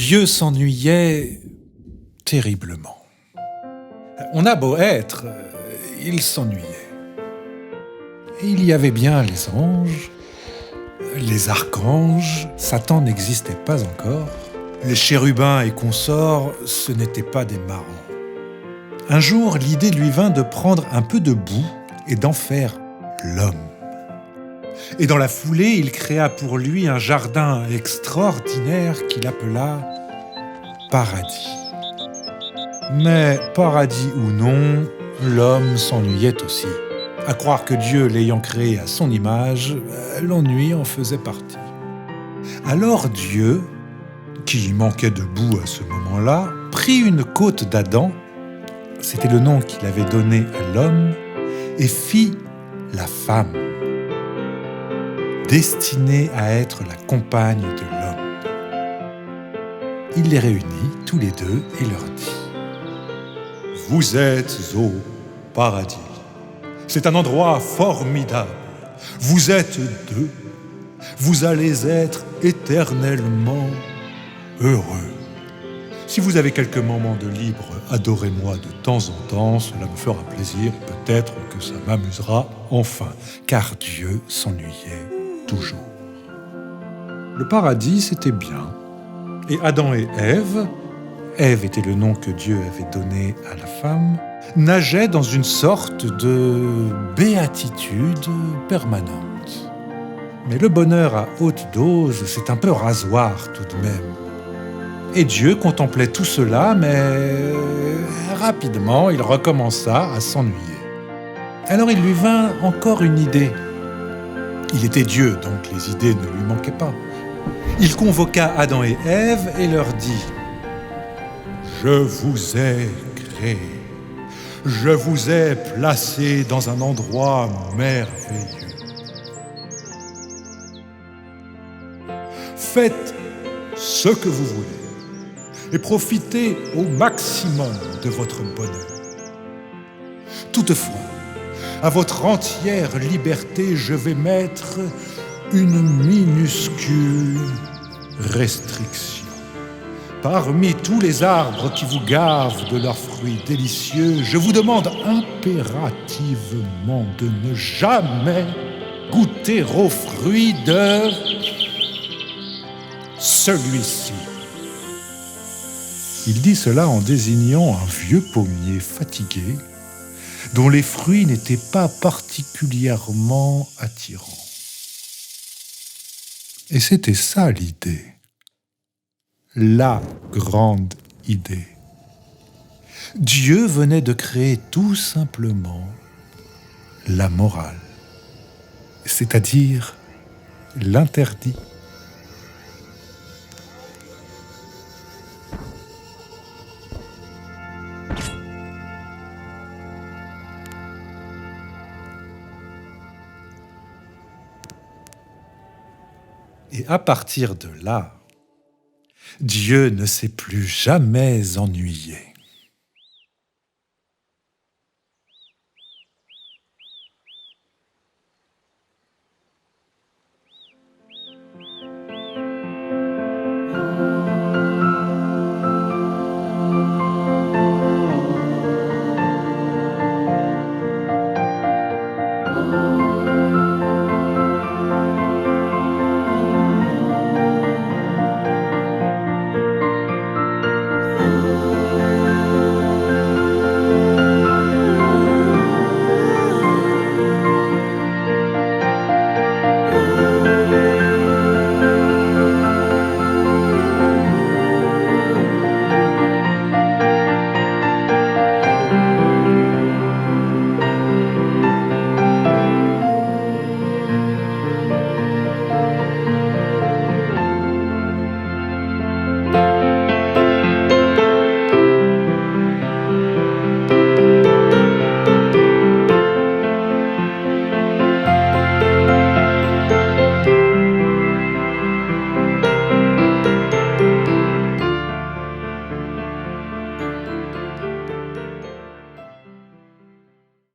Dieu s'ennuyait terriblement. On a beau être, il s'ennuyait. Et il y avait bien les anges, les archanges, Satan n'existait pas encore, les chérubins et consorts, ce n'étaient pas des marrants. Un jour, l'idée lui vint de prendre un peu de boue et d'en faire l'homme. Et dans la foulée, il créa pour lui un jardin extraordinaire qu'il appela paradis. Mais paradis ou non, l'homme s'ennuyait aussi. À croire que Dieu, l'ayant créé à son image, l'ennui en faisait partie. Alors Dieu, qui manquait de boue à ce moment-là, prit une côte d'Adam, c'était le nom qu'il avait donné à l'homme, et fit la femme, destinée à être la compagne de l'homme. Il les réunit tous les deux et leur dit : « Vous êtes au paradis. C'est un endroit formidable. Vous êtes deux. Vous allez être éternellement heureux. Si vous avez quelques moments de libre, adorez-moi de temps en temps, cela me fera plaisir, peut-être que ça m'amusera enfin, car Dieu s'ennuyait toujours. » Le paradis, c'était bien. Et Adam et Ève était le nom que Dieu avait donné à la femme, nageaient dans une sorte de béatitude permanente. Mais le bonheur à haute dose, c'est un peu rasoir tout de même. Et Dieu contemplait tout cela, mais rapidement, il recommença à s'ennuyer. Alors il lui vint encore une idée. Il était Dieu, donc les idées ne lui manquaient pas. Il convoqua Adam et Ève et leur dit : « Je vous ai créés. Je vous ai placés dans un endroit merveilleux. Faites ce que vous voulez et profitez au maximum de votre bonheur. Toutefois, à votre entière liberté, je vais mettre une minuscule restriction. Parmi tous les arbres qui vous gavent de leurs fruits délicieux, je vous demande impérativement de ne jamais goûter aux fruits de celui-ci. » Il dit cela en désignant un vieux pommier fatigué, dont les fruits n'étaient pas particulièrement attirants. Et c'était ça l'idée. La grande idée. Dieu venait de créer tout simplement la morale, c'est-à-dire l'interdit. Et à partir de là, Dieu ne s'est plus jamais ennuyé.